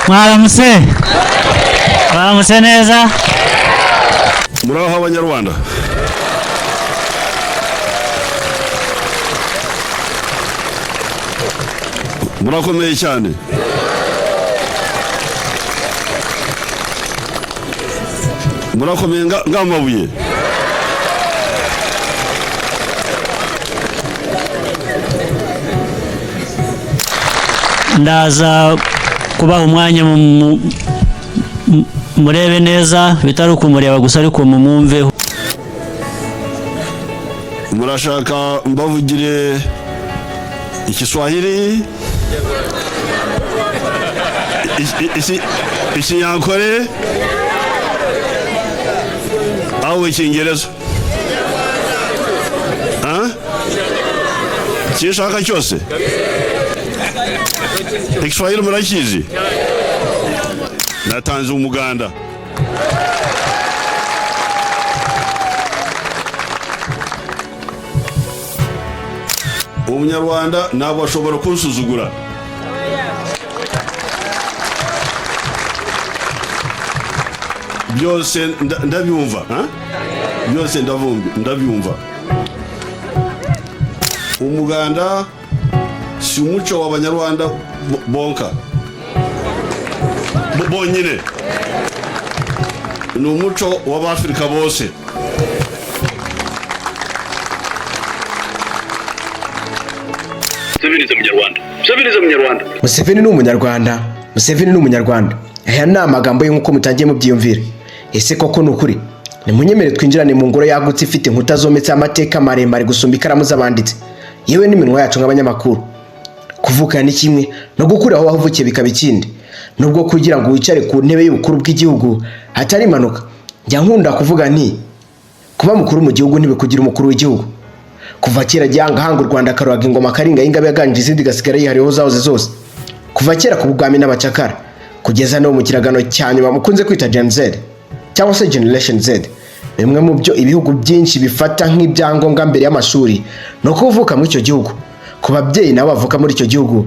mwaramutse neza muraho abanyarwanda murakomeye cyane murakomeye ngamabuye ndaza kubaha umwanya murebe neza bitari ukumureba gusa ariko mumwumveho murashaka mbavugire Igiswahili Ikinyankore au Icyongereza Kishaka cyose Igiswahili murakizi natanze umuganda umunyarwanda ntabwo ashobora kunsuzugura byose ndabyumva byose ndabyumva umuganda si umuco w'abanyarwanda bonka bonyine ni umuco w'abafrika bose Museveni ni umunyarwanda aya ni amagambo ye nk'uko mutangiye mubyiyumvira ese koko ni ukuri nimunyemere twinjirane mu ngoro yagutse ifite inkuta zometse amateka maremare gusumba ikaramu z'abanditsi yewe n'iminwa yacu nk'abanyamakuru kuvuka ni kimwe no gukura aho wavukiye bikaba ikindi nubwo kugira ngo wicare ku ntebe y'ubukuru bw'igihugu hatari impanuka njya nkunda kuvuga nti kuba mukuru mu gihugu ntibikugira umukuru w'igihugu kuva kera gihanga hanga u Rwanda karuhaga ingoma karinga y'ingabe yaganije izindi gasigara yihariyeho zahoze zose kuva kera ku bwami n'abacakara kugeza no mu kiragano cya nyuma mukunze kwita Gen Z cyangwa se Generation Z bimwe mu byo ibihugu byinshi bifata nk'ibyangombwa mbere y'amashuri no kuvuka muri icyo gihugu ku babyeyi nabo bavuka muri icyo gihugu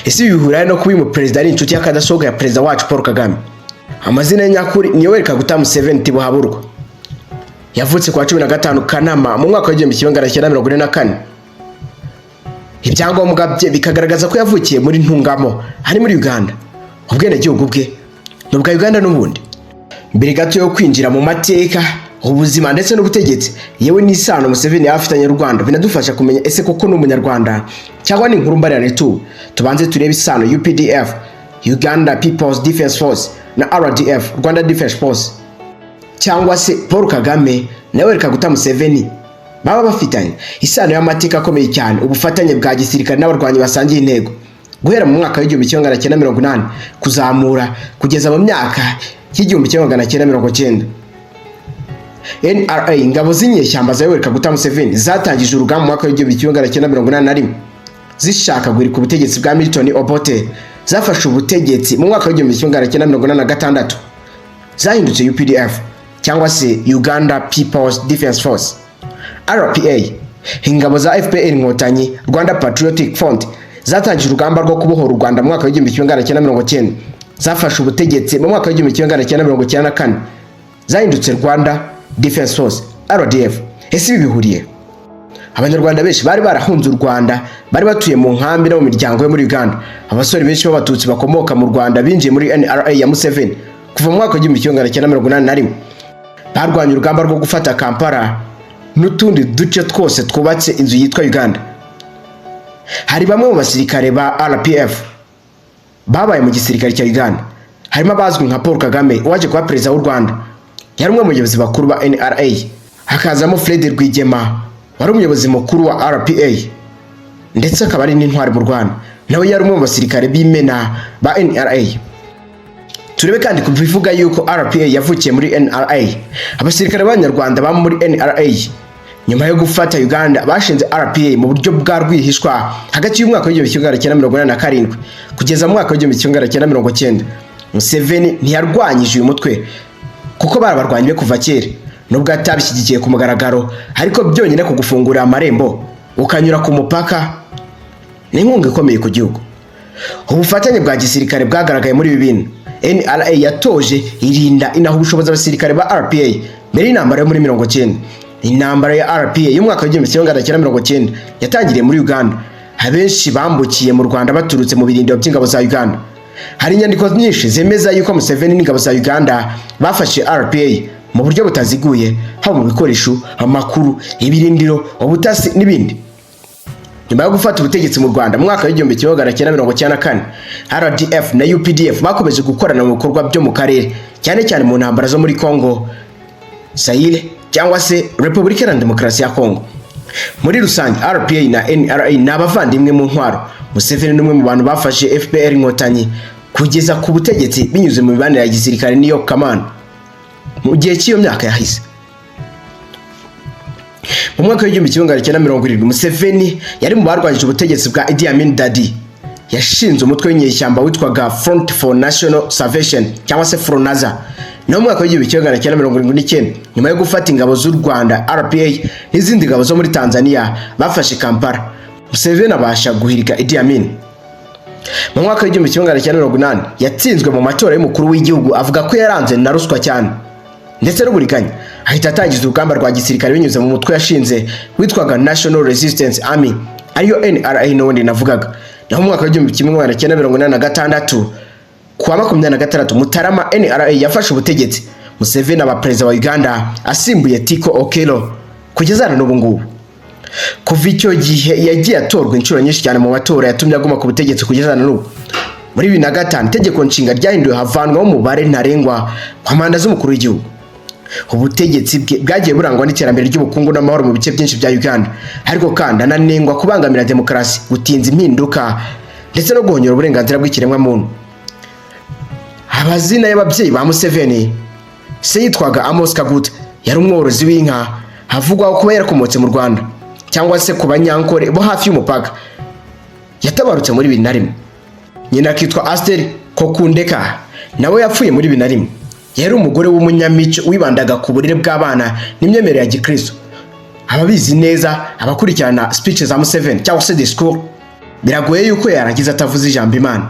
ese bihura no kuba uyu perezida ari inshuti y'akadasohoka ya perezida wacu Paul Kagame amazina y'nyakuri ni Yoweri Kaguta Museveni Tibuhaburwa yavutse kwa 15 Kanama mu mwaka wa 1944 ibyangombwa bye bikagaragaza ko yavukiye muri Ntungamo hari muri Uganda ubwene gihugu bwe n'ubwa Uganda n'ubundi mbere gato yo kwinjira mu mateka ubuzima ndetse n'ubutegetsi yewe n'isano Museveni yafitanye n'u Rwanda binadufasha kumenya ese koko n'umunyarwanda cyangwa ni inkuru mbarane tubanze turebe isano UPDF Uganda People's Defence Force na RDF Rwanda Defence Force cyangwa se Paul Kagame na Yoweri Kaguta Museveni baba bafitanye isano y'amateka akomeye cyane ubufatanye bwa gisirikare n'abarwanyi basangiye intego guhera mu mwaka w'1980 kuzamura kugeza mu myaka y'1990 NRA ingabo z'inyeshyamba za Yoweri Kaguta Museveni zatangije urugamba mu mwaka w'1981 zishaka guhirika ubutegetsi bwa Milton Obote zafashe ubutegetsi mu mwaka w'1986 zahindutse UPDF cyangwa se Uganda People's Defence Force RPA ingabo za FPR Inkotanyi Rwanda Patriotic Front zatangije urugamba rwo kubohora u Rwanda mu mwaka w'1990 zafashe ubutegetsi mu mwaka w'1994 zahindutse Rwanda Defence Force RDF ese bihuriye abanyarwanda benshi bari barahunze u Rwanda bari batuye mu nkambi no mu miryango yo muri Uganda abasore benshi b'abatutsi bakomoka mu Rwanda binjiye muri NRA ya Museveni kuva mu mwaka w'1981 barwanye urugamba rwo gufata Kampala n'utundi duce twose twubatse inzu yitwa Uganda hari bamwe mu basirikare ba RPF babaye mu gisirikare cya Uganda harimo abazwi nka Paul Kagame waje kuba perezida w'u Rwanda yari umwe mu bayobozi bakuru ba NRA hakazamo Fred Rwigema wari umuyobozi mukuru wa RPA ndetse akaba ari n'intwari mu Rwanda nawe yari umwe mu basirikare b'imena ba NRA turebe kandi kubivuga yuko RPA yavukiye muri NRA abasirikare b'abanyarwanda ba muri NRA nyuma yo gufata Uganda bashinze RPA mu buryo bwa rwihishwa hagati y'umwaka w'1987 kugeza mu mwaka w'1990 Museveni ntiyarwanyije uyu mutwe kuko barabarwanye kuva kera nubwo atabishyigikiye ku mugaragaro ariko byonyine kugufungurira amarembo ukanyura ku mupaka ni inkunga ikomeye ku gihugu Ubufatanye bwa gisirikare bwagaragaye muri ibi bintu. NRA yatoje irinda inaha ubushobozi abasirikare ba RPA mbere y'intambara yo muri 1990. Intambara ya RPA y'umwaka wa 1990 yatangiriye muri Uganda. Abenshi bambukiye mu Rwanda baturutse mu birindiro by'ingabo za Uganda. Hari inyandiko nyinshi zemeza yuko Museveni n'ingabo za Uganda bafashe RPA mu buryo butaziguye, haba mu bikoresho, amakuru, ibirindiro, ubutasi n'ibindi. Nyuma yo gufata ubutegetsi mu Rwanda mu mwaka wa 1994, RDF na UPDF bakomeje gukorana mu bikorwa byo mu karere, cyane cyane mu ntambara zo muri Congo, Zaire cyangwa se Repubulika Iharanira Demokarasi ya Congo. Muri rusange RPA na NRA ni abavandimwe mu ntwaro. Museveni n'umwe mu bantu bafashe FPR inkotanyi kugeza ku butegetsi binyuze mu mibanire ya gisirikare n'iyo kamana mu gihe cy'iyo myaka yahise. Mu mwaka wa 1970, Museveni yari mu barwanyije ubutegetsi bwa Idi Amin Dada. Yashinze umutwe w'inyeshyamba witwaga Front for National Salvation cyangwa se FRONASA. No mu mwaka wa 1979, nyuma yo gufata ingabo z'u Rwanda RPA n'izindi ngabo zo muri Tanzania bafashe Kampala, Museveni abasha guhirika Idi Amin. Mu mwaka wa 1980, yatsinzwe mu matora y'umukuru w'igihugu avuga ko yaranze na ruswa cyane ndetse n'uburiganya. Ahita atangiza urugamba rwa gisirikare binyuze mu mutwe yashinze witwaga National Resistance Army, ariyo NRA n'ubundi navugaga. Naho mu mwaka wa 1986, kuwa 26 Mutarama, NRA yafashe ubutegetsi. Museveni aba perezida wa Uganda asimbuye Tiko Okello kugeza n'ubu ngubu. Kuva icyo gihe yagiye atorwa inshuro nyinshi cyane mu matora yatumye aguma ku butegetsi kugeza n'ubu. Muri 2005 itegeko nshinga ryahinduwe havanwaho umubare ntarengwa wa manda z'umukuru w'igihugu. Ubutegetsi bwagiye burangwa n'iterambere ry'ubukungu n'amahoro mu bice byinshi bya Uganda, ariko kandi ananengwa kubangamira demokarasi, gutinza impinduka ndetse no guhonyora uburenganzira bw'ikiremwa muntu. Abazina y'ababyeyi ba Museveni se yitwaga Amos Kaguta, yari umworozi w'inka, havugwa ko yarakomotse mu Rwanda cyangwa se ku banyankore bo hafi y'umupaka. Yatabarutse muri 2001. Nyina akitwa Aster Kokundeka, nawe yapfuye muri 2001. Yari umugore w'umunyamico wibandaga ku burere bw'abana n'imyemerere ya Gikristo. Ababizi neza abakurikirana speeches za Museveni cyangwa se discours, biragoye yuko yarangiza atavuze ijambo Imana.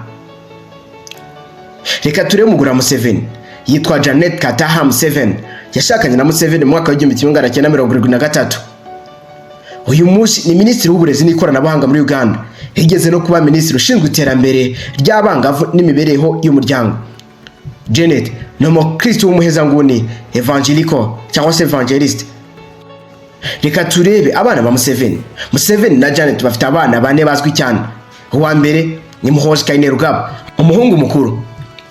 Reka turebe umugore wa Museveni, yitwa Janet Kataha Museveni. Yashakanye na Museveni mu mwaka wa 1973. Uyu munsi ni minisitiri w'uburezi n'ikoranabuhanga muri Uganda. Yigeze no kuba minisitiri ushinzwe iterambere ry'abangavu n'imibereho y'umuryango. Janet ni umukristo w'umuhezanguni evangelical cyangwa se evangelist. Reka turebe abana ba Museveni. Museveni na Janet bafite abana bane bazwi cyane. Uwa mbere ni Muhoozi Kainerugaba, umuhungu mukuru,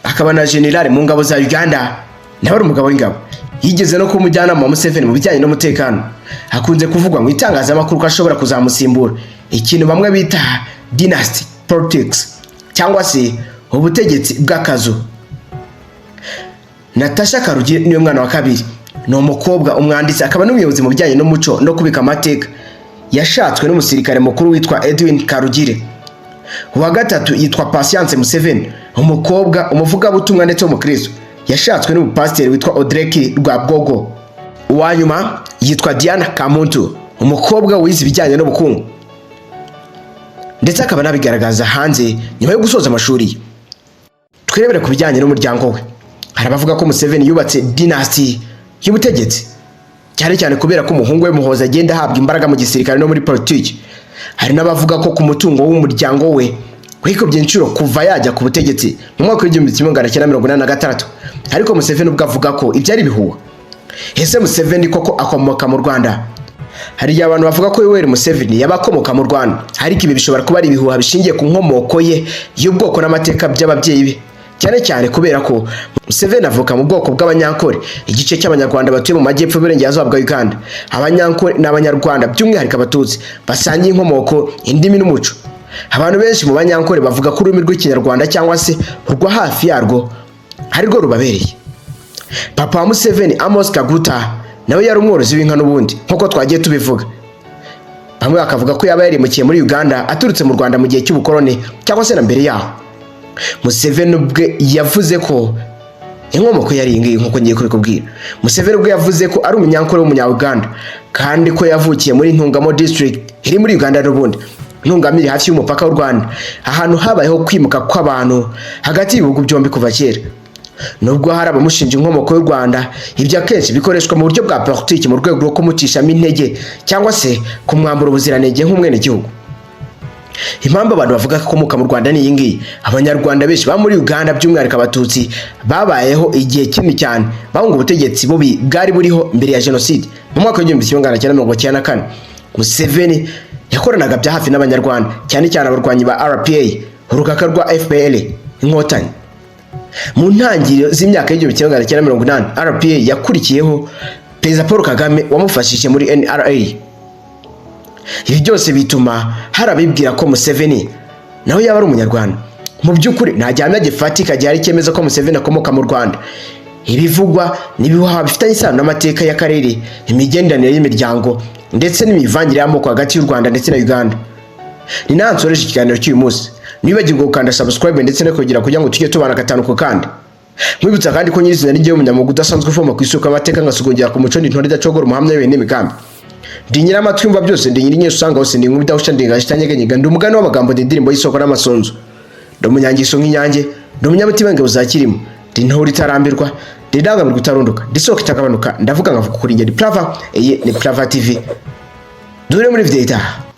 akaba na general mu ngabo za Uganda, nawe ari umugabo w'ingabo. Yigeze no kumujyanama wa Museveni mu bijyanye n'umutekano. Hakunze kuvugwa mu itangazamakuru ko ashobora kuzamusimbura, ikintu bamwe bita dynasty politics cyangwa se ubutegetsi bw'akazu. Natasha Karugire niwe mwana wa kabiri. Ni umukobwa, umwanditsi, akaba n'umuyobozi mu bijyanye n'umuco no kubika amateka. Yashatswe n'umusirikare mukuru witwa Edwin Karugire. Uwa gatatu yitwa Patience Museveni, umukobwa, umuvugabutumwa ndetse w'umukristo. Yashatswe n'umupasiteri witwa Odreki Rwabwogo. Uwa nyuma yitwa Diana Kamuntu, umukobwa wize ibijyanye n'ubukungu ndetse akaba nabigaragaza hanze nyuma yo gusoza amashuri. Twirebere ku bijyanye n'umuryango we. Hari abavuga ko Museveni yubatse dynasty y'ubutegetsi, cyane cyane kubera ko umuhungu we Muhoozi agenda ahabwa imbaraga mu gisirikare no muri politiki. Hari n'abavuga ko ku mutungo w'umuryango we wikubye inshuro kuva yajya ku butegetsi mu mwaka wa 1986. Ariko Museveni ubwo avuga ko ibyari bihuha. Ese Museveni koko akomoka mu Rwanda? Hari abantu bavuga ko Yoweri Museveni yabakomoka mu Rwanda, ariko ibi bishobora kuba ari ibihuha bishingiye ku nkomoko ye y'ubwoko n'amateka by'ababyeyi be, cyane cyane kubera ko Museveni avuka mu bwoko bw'abanyankore, igice cy'abanyarwanda batuye mu majyepfo y'uburengerazuba bwa Uganda. Abanyankore n'abanyarwanda by'umwihariko abatutsi basangiye inkomoko, indimi n'umuco. Abantu benshi mu banyankore bavuga ko ururimi rw'ikinyarwanda cyangwa se urwa hafi yarwo ari rwo rubabereye. Papa wa Museveni, Amos Kaguta, nawe yari umworozi w'inka n'ubundi nk'uko twagiye tubivuga. Bamwe bakavuga ko yaba yarimukiye muri Uganda aturutse mu Rwanda mu gihe cy'ubukoloni cyangwa se na mbere yaho. Museveni ubwe yavuze ko inkomoko yari ingiyi nk'uko ngiye kubikubwira. Museveni ubwe yavuze ko ari umunyankore w'umunya-Uganda kandi ko yavukiye muri Ntungamo district iri muri Uganda n'ubundi. Museveni ubwe yavuze ko ari umunyarwanda, ariko ko yavutse mu Rwanda. Museveni ubwe yavuze ko ari umunyarwanda, ariko ko yavukiye muri Uganda. ntungamiri hafi y'umupaka w'u Rwanda, ahantu habayeho kwimuka kw'abantu hagati y'ibihugu byombi kuva kera. Nubwo hari abamushinja inkomoko y'u Rwanda, ibyo akenshi bikoreshwa mu buryo bwa politiki mu rwego rwo kumucishamo intege cyangwa se kumwambura ubuziranenge nk'umwenegihugu. Impamvu abantu bavuga ko akomoka mu Rwanda ni iyi ngiyi: Abanyarwanda benshi ba muri Uganda by'umwihariko Abatutsi babayeho igihe kinini cyane bahunga ubutegetsi bubi bwari buriho mbere ya Jenoside mu mwaka w'1994. Museveni yakoranaga bya hafi n'Abanyarwanda, cyane cyane abarwanyi ba RPA, urugaga rwa FPR Inkotanyi. Mu ntangiriro z'imyaka y'1980, RPA yakurikiyeho Perezida Paul Kagame wamufashije muri NRA. Ibi byose bituma harabibwira ko Museveni nawe yaba ari umunyarwanda. Mu by'ukuri nta gihamya gifatika gihari cyemeza ko Museveni akomoka mu Rwanda. Ibivugwa n'ibihuha bifitanye isano n'amateka y'akarere, imigenderanire y'imiryango ndetse n'imivangire y'amoko hagati y'u Rwanda ndetse na Uganda. Ni naho nsoreje ikiganiro cy'uyu munsi. Nibagirwa gukanda subscribe ndetse no kugira kugira ngo tujye tubana gatanu ku kandi. Mwibutsa kandi ko nyirizina n'igihe umunyamwuga udasanzwe ufoma ku isuka amateka ngasugongera ku muco n'intore idacogora umuhamya w'ibintu n'imigambi. Ndi nyiramatwi yumva byose, ndi nyiri usanga hose, ndi nk'ubu idahusha ndingaje itanyeganyega, ndi umugani w'amagambo, ndi indirimbo y'isoko n'amasunzu, ndi umunyangiso nk'inyange, ndi umunyamutima ngo uzakirimo, ndi ntore itarambirwa, ndi indangamirwa itarunduka, ndi isoko itagabanuka, ndavuga nkavuga kuri njye. Ndi Plava, iyi ni Plava TV. Dure muri video itaha.